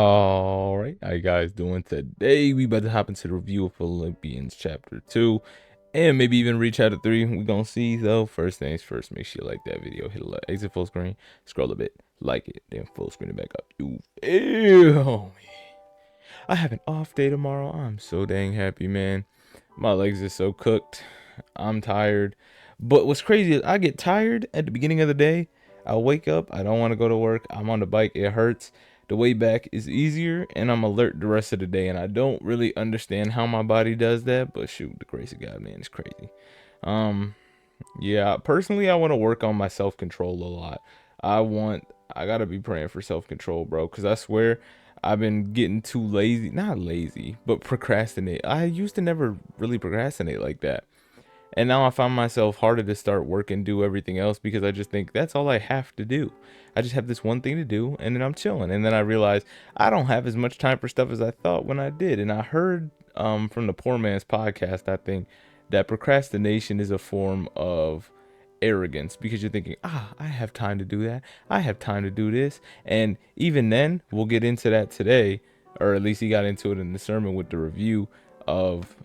All right, how you guys doing today? We about to hop into the review of Philippians chapter 2 and maybe even reach chapter 3. We gonna see though. First things first, make sure you like that video, hit a like, exit full screen, scroll a bit, like it, then full screen it back up. Ew. I have an off day tomorrow. I'm so dang happy, man. My legs are so cooked. I'm tired. But what's crazy is I get tired at the beginning of the day. I wake up, I don't want to go to work. I'm on the bike, it hurts. The way back is easier, and I'm alert the rest of the day. And I don't really understand how my body does that, but shoot, the grace of God, man, it's crazy. Um, yeah, personally, I want to work on my self control a lot. I gotta be praying for self control, bro, because I swear I've been getting too lazy. Not lazy, but procrastinate. I used to never really procrastinate like that. And now I find myself harder to start work and do everything else because I just think that's all I have to do. I just have this one thing to do and then I'm chilling. And then I realize I don't have as much time for stuff as I thought when I did. And I heard from the Poor Man's podcast, I think, that procrastination is a form of arrogance because you're thinking, I have time to do that. I have time to do this. And even then, we'll get into that today, or at least he got into it in the sermon with the review of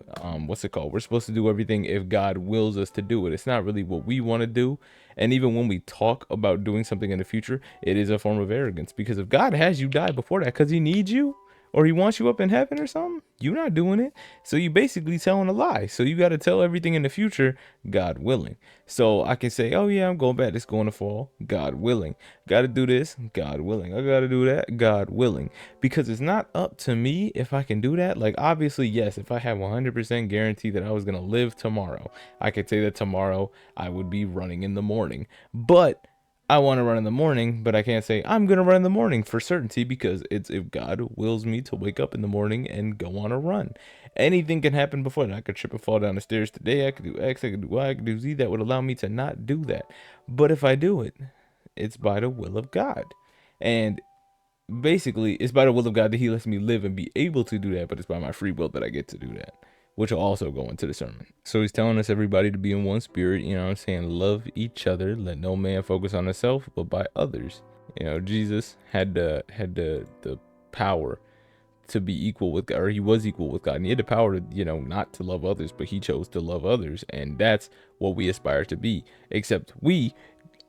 what's it called? We're supposed to do everything if God wills us to do it. It's not really what we want to do. And even when we talk about doing something in the future, it is a form of arrogance because if God has you die before that because he needs you or he wants you up in heaven or something, you're not doing it. So you basically telling a lie. So you got to tell everything in the future, God willing. So I can say, oh yeah, I'm going back. It's going to fall, God willing. Got to do this, God willing. I got to do that, God willing. Because it's not up to me if I can do that. Like, obviously, yes, if I have 100% guarantee that I was going to live tomorrow, I could say that tomorrow I would be running in the morning. But I want to run in the morning, but I can't say I'm going to run in the morning for certainty because it's if God wills me to wake up in the morning and go on a run. Anything can happen before that. I could trip and fall down the stairs today. I could do X, I could do Y, I could do Z. That would allow me to not do that. But if I do it, it's by the will of God. And basically, it's by the will of God that he lets me live and be able to do that, but it's by my free will that I get to do that, which will also go into the sermon. So he's telling us everybody to be in one spirit, you know what I'm saying? Love each other, let no man focus on himself, but by others. You know, Jesus had the power to be equal with God, or he was equal with God, and he had the power to, not to love others, but he chose to love others, and that's what we aspire to be. Except we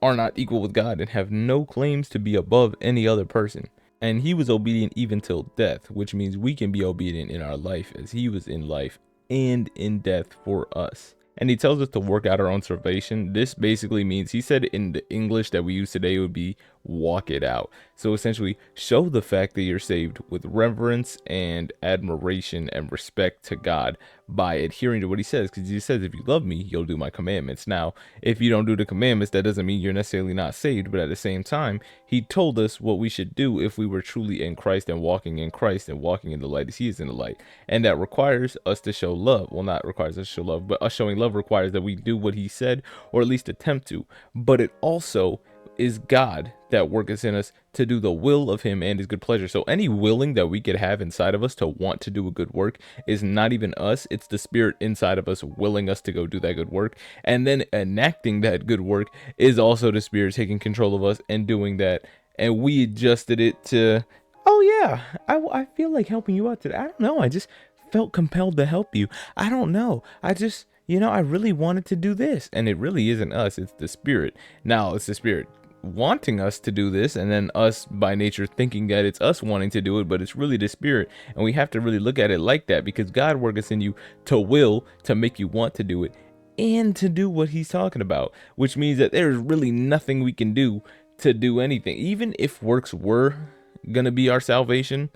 are not equal with God and have no claims to be above any other person. And he was obedient even till death, which means we can be obedient in our life as he was in life and in death for us. And he tells us to work out our own salvation. This basically means, he said in the English that we use today would be walk it out. So essentially, show the fact that you're saved with reverence and admiration and respect to God by adhering to what he says. Because he says, if you love me, you'll do my commandments. Now, if you don't do the commandments, that doesn't mean you're necessarily not saved. But at the same time, he told us what we should do if we were truly in Christ and walking in the light as he is in the light. And that requires us to show love. Well, not requires us to show love, but us showing love requires that we do what he said, or at least attempt to. But it also is God that worketh in us to do the will of him and his good pleasure. So any willing that we could have inside of us to want to do a good work is not even us. It's the spirit inside of us willing us to go do that good work. And then enacting that good work is also the spirit taking control of us and doing that. And we adjusted it to, oh yeah, I feel like helping you out today. I don't know. I just felt compelled to help you. I don't know. I really wanted to do this. And it really isn't us. It's the spirit. Now it's the spirit wanting us to do this, and then us by nature thinking that it's us wanting to do it, but it's really the spirit. And we have to really look at it like that, because God works in you to will, to make you want to do it and to do what he's talking about, which means that there's really nothing we can do to do anything. Even if works were gonna be our salvation,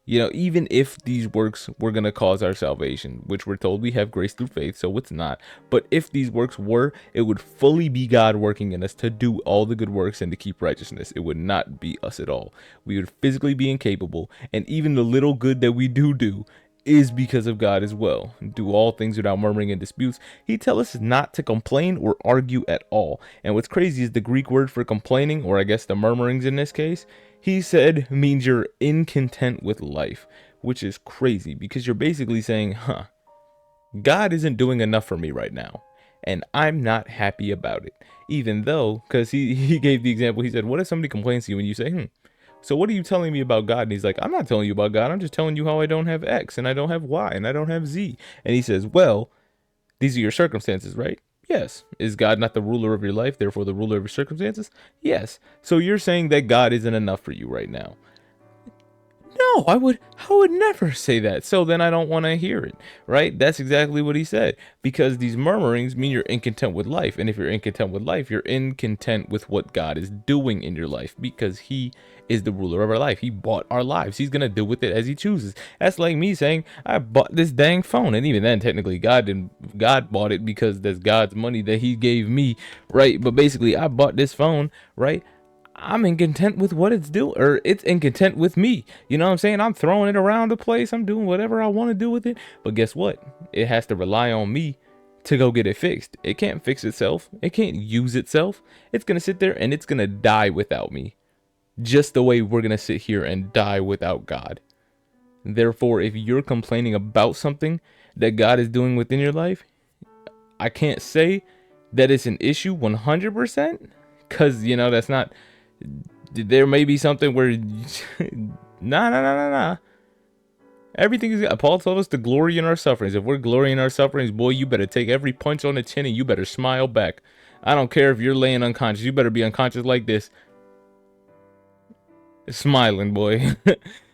even if these works were going to cause our salvation, which we're told we have grace through faith, so it's not. But if these works were, it would fully be God working in us to do all the good works and to keep righteousness. It would not be us at all. We would physically be incapable, and even the little good that we do is because of God as well. Do all things without murmuring and disputes. He tells us not to complain or argue at all. And what's crazy is the Greek word for complaining, or I guess the murmurings in this case, he said means you're incontent with life, which is crazy because you're basically saying, God isn't doing enough for me right now, and I'm not happy about it. Even though, because he gave the example, he said, what if somebody complains to you and you say, So what are you telling me about God? And he's like, I'm not telling you about God. I'm just telling you how I don't have X and I don't have Y and I don't have Z. And he says, well, these are your circumstances, right? Yes. Is God not the ruler of your life, therefore the ruler of your circumstances? Yes. So you're saying that God isn't enough for you right now. No, I would never say that. So then I don't want to hear it, right? That's exactly what he said. Because these murmurings mean you're incontent with life. And if you're incontent with life, you're incontent with what God is doing in your life, because he is the ruler of our life. He bought our lives. He's going to do with it as he chooses. That's like me saying, I bought this dang phone. And even then, technically, God bought it because that's God's money that he gave me, right? But basically, I bought this phone, right? I'm incontent with what it's doing, or it's incontent with me. You know what I'm saying? I'm throwing it around the place. I'm doing whatever I want to do with it. But guess what? It has to rely on me to go get it fixed. It can't fix itself. It can't use itself. It's going to sit there and it's going to die without me. Just the way we're going to sit here and die without God. Therefore, if you're complaining about something that God is doing within your life, I can't say that it's an issue 100%, because, that's not. There may be something where nah. Everything is. Paul told us to glory in our sufferings. If we're glorying in our sufferings, boy, you better take every punch on the chin and you better smile back. I don't care if you're laying unconscious. You better be unconscious like this, smiling, boy.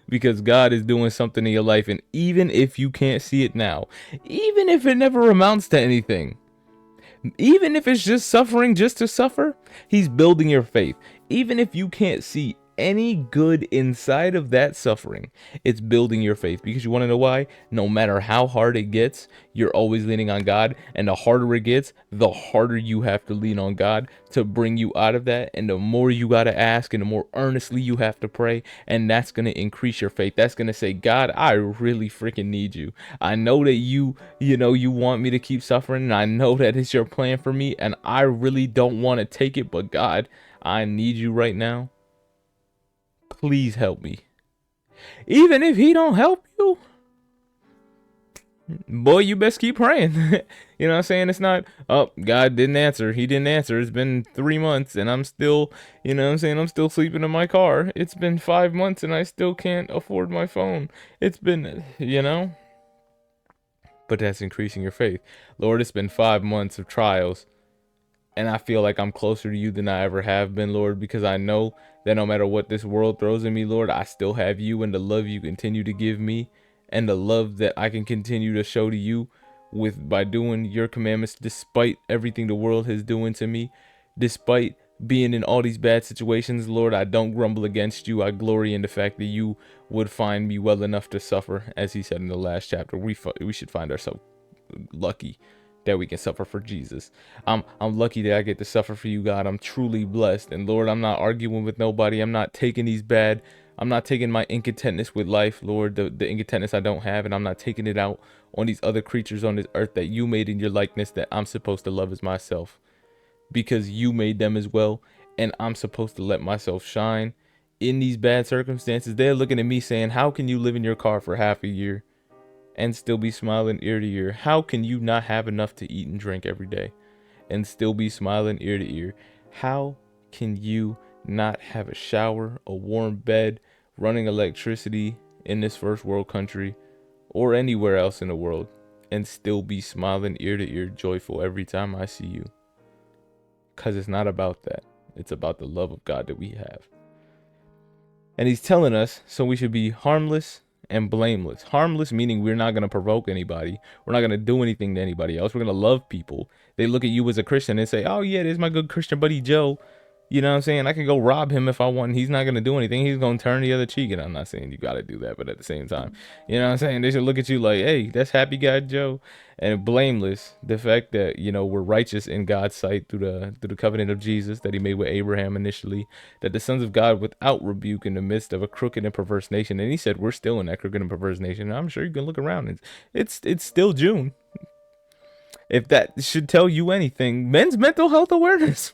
Because God is doing something in your life, and even if you can't see it now, even if it never amounts to anything, even if it's just suffering just to suffer, he's building your faith. Even if you can't see any good inside of that suffering, it's building your faith. Because you want to know why? No matter how hard it gets, you're always leaning on God. And the harder it gets, the harder you have to lean on God to bring you out of that. And the more you got to ask and the more earnestly you have to pray. And that's going to increase your faith. That's going to say, God, I really freaking need you. I know that you want me to keep suffering. And I know that it's your plan for me. And I really don't want to take it. But God, I need you right now. Please help me. Even if he don't help you, boy, you best keep praying. You know what I'm saying? It's not, oh, God didn't answer. He didn't answer. It's been 3 months and I'm still, I'm still sleeping in my car. It's been 5 months and I still can't afford my phone. It's been, but that's increasing your faith. Lord, it's been 5 months of trials. And I feel like I'm closer to you than I ever have been, Lord, because I know that no matter what this world throws at me, Lord, I still have you and the love you continue to give me and the love that I can continue to show to you by doing your commandments, despite everything the world is doing to me, despite being in all these bad situations. Lord, I don't grumble against you. I glory in the fact that you would find me well enough to suffer. As he said in the last chapter, we should find ourselves lucky that we can suffer for Jesus. I'm lucky that I get to suffer for you, God. I'm truly blessed. And Lord, I'm not arguing with nobody. I'm not taking I'm not taking my incontentness with life, Lord, the incontentness I don't have, and I'm not taking it out on these other creatures on this earth that you made in your likeness that I'm supposed to love as myself, because you made them as well, and I'm supposed to let myself shine in these bad circumstances. They're looking at me saying, how can you live in your car for half a year and still be smiling ear to ear? How can you not have enough to eat and drink every day and still be smiling ear to ear? How can you not have a shower, a warm bed, running electricity in this first world country or anywhere else in the world and still be smiling ear to ear, joyful every time I see you? Because it's not about that. It's about the love of God that we have. And he's telling us, so we should be harmless and blameless. Harmless meaning we're not going to provoke anybody. We're not going to do anything to anybody else. We're going to love people. They look at you as a Christian and say, oh yeah, there's my good Christian buddy Joe. You know what I'm saying? I can go rob him if I want. He's not going to do anything. He's going to turn the other cheek. And I'm not saying you got to do that, but at the same time, you know what I'm saying? They should look at you like, hey, that's happy guy Joe. And blameless, the fact that, we're righteous in God's sight through the covenant of Jesus that he made with Abraham initially, that the sons of God without rebuke in the midst of a crooked and perverse nation. And he said, we're still in that crooked and perverse nation. And I'm sure you can look around and it's still June. If that should tell you anything, men's mental health awareness.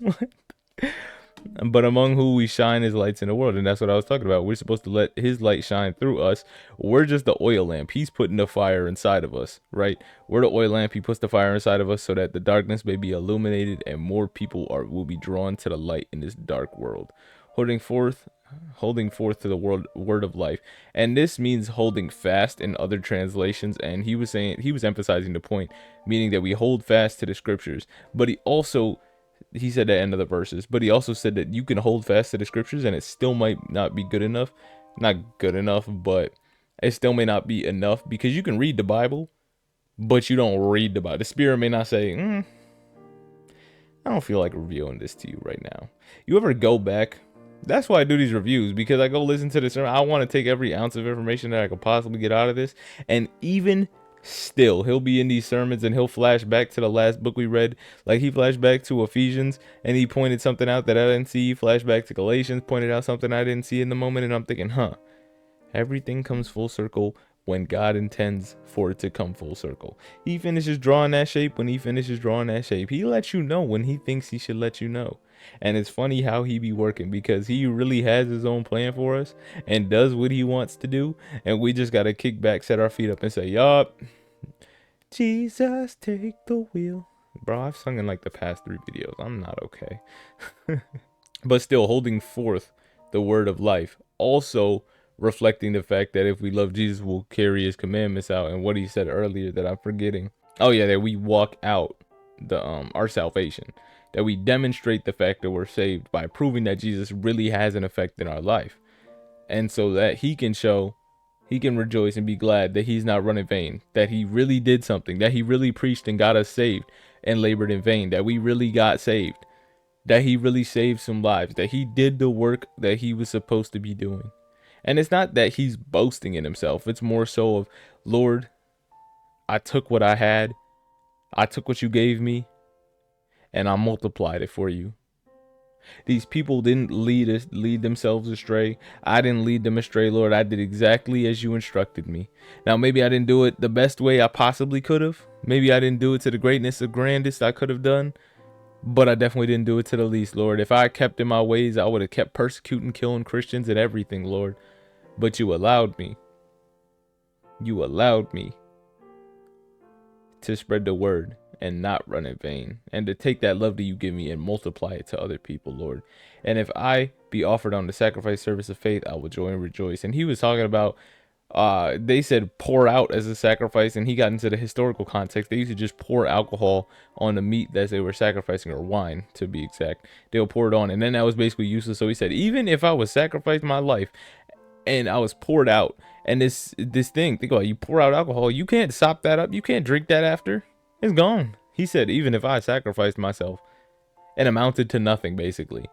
But among who we shine as lights in the world. And that's what I was talking about. We're supposed to let his light shine through us. We're just the oil lamp. He's putting the fire inside of us, right? We're the oil lamp. He puts the fire inside of us so that the darkness may be illuminated and more people will be drawn to the light in this dark world. Holding forth holding forth to the word of life. And this means holding fast in other translations. And he was emphasizing the point, meaning that we hold fast to the scriptures. But he said at the end of the verses, but he also said that you can hold fast to the scriptures and it still might not be good enough. Not good enough, but it still may not be enough, because you can read the Bible, but you don't read the Bible. The Spirit may not say, I don't feel like reviewing this to you right now. You ever go back? That's why I do these reviews, because I go listen to this. I want to take every ounce of information that I could possibly get out of this. And even still, he'll be in these sermons and he'll flash back to the last book we read. Like he flashed back to Ephesians and he pointed something out that I didn't see. He flashed back to Galatians, pointed out something I didn't see in the moment. And I'm thinking, everything comes full circle when God intends for it to come full circle. He finishes drawing that shape when he finishes drawing that shape. He lets you know when he thinks he should let you know. And it's funny how he be working, because he really has his own plan for us and does what he wants to do. And we just got to kick back, set our feet up and say, yup, Jesus, take the wheel. Bro, I've sung in like the past 3 videos. I'm not okay. But still holding forth the word of life. Also reflecting the fact that if we love Jesus, we'll carry his commandments out. And what he said earlier that I'm forgetting. Oh yeah, that we walk out our salvation. That we demonstrate the fact that we're saved by proving that Jesus really has an effect in our life. And so that he can rejoice and be glad that he's not run in vain. That he really did something. That he really preached and got us saved and labored in vain. That we really got saved. That he really saved some lives. That he did the work that he was supposed to be doing. And it's not that he's boasting in himself. It's more so of, Lord, I took what I had. I took what you gave me. And I multiplied it for you. These people didn't lead themselves astray. I didn't lead them astray, Lord. I did exactly as you instructed me. Now, maybe I didn't do it the best way I possibly could have. Maybe I didn't do it to the greatness of grandest I could have done. But I definitely didn't do it to the least, Lord. If I kept in my ways, I would have kept persecuting, killing Christians and everything, Lord. But you allowed me. You allowed me to spread the word and not run in vain, and to take that love that you give me and multiply it to other people, Lord. And if I be offered on the sacrifice service of faith, I will joy and rejoice. And he was talking about, they said pour out as a sacrifice, and he got into the historical context. They used to just pour alcohol on the meat that they were sacrificing, or wine to be exact. They'll pour it on, and then that was basically useless. So he said, even if I was sacrificing my life and I was poured out, and this thing, think about it, you pour out alcohol, you can't sop that up, you can't drink that after. It's gone. He said, even if I sacrificed myself and amounted to nothing, basically.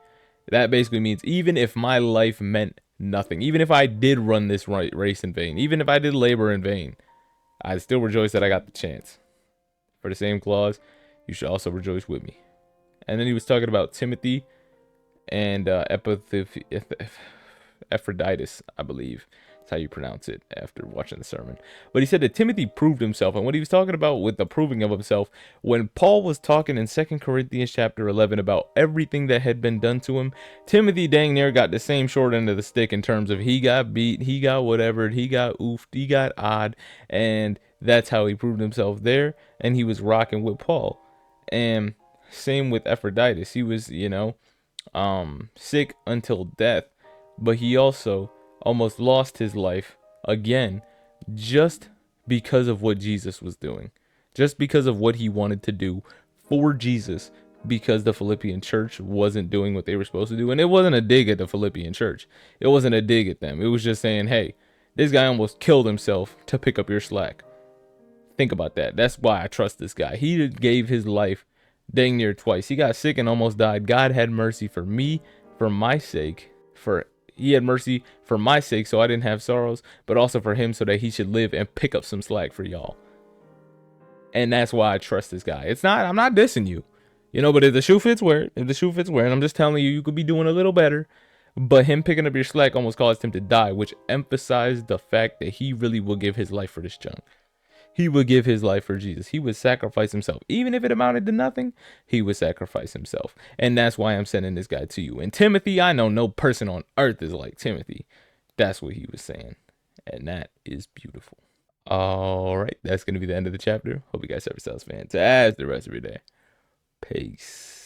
That basically means even if my life meant nothing, even if I did run this race in vain, even if I did labor in vain, I'd still rejoice that I got the chance. For the same clause, you should also rejoice with me. And then he was talking about Timothy and Epaphroditus, I believe. How you pronounce it after watching the sermon. But he said that Timothy proved himself, and what he was talking about with the proving of himself, when Paul was talking in 2 Corinthians chapter 11 about everything that had been done to him, Timothy dang near got the same short end of the stick in terms of he got beat, he got whatever, he got oofed, he got odd, and that's how he proved himself there, and he was rocking with Paul. And same with Epaphroditus. He was, sick until death, but he also almost lost his life again just because of what Jesus was doing, just because of what he wanted to do for Jesus, because the Philippian church wasn't doing what they were supposed to do. And it wasn't a dig at the Philippian church. It wasn't a dig at them. It was just saying, hey, this guy almost killed himself to pick up your slack. Think about that. That's why I trust this guy. He gave his life dang near twice. He got sick and almost died. God had mercy for me, for my sake, He had mercy for my sake, so I didn't have sorrows, but also for him so that he should live and pick up some slack for y'all. And that's why I trust this guy. I'm not dissing you, but if the shoe fits, wear it. If the shoe fits, wear it. I'm just telling you, you could be doing a little better. But him picking up your slack almost caused him to die, which emphasized the fact that he really will give his life for this junk. He would give his life for Jesus. He would sacrifice himself. Even if it amounted to nothing, he would sacrifice himself. And that's why I'm sending this guy to you. And Timothy, I know no person on earth is like Timothy. That's what he was saying. And that is beautiful. All right. That's going to be the end of the chapter. Hope you guys have yourselves fantastic the rest of your day. Peace.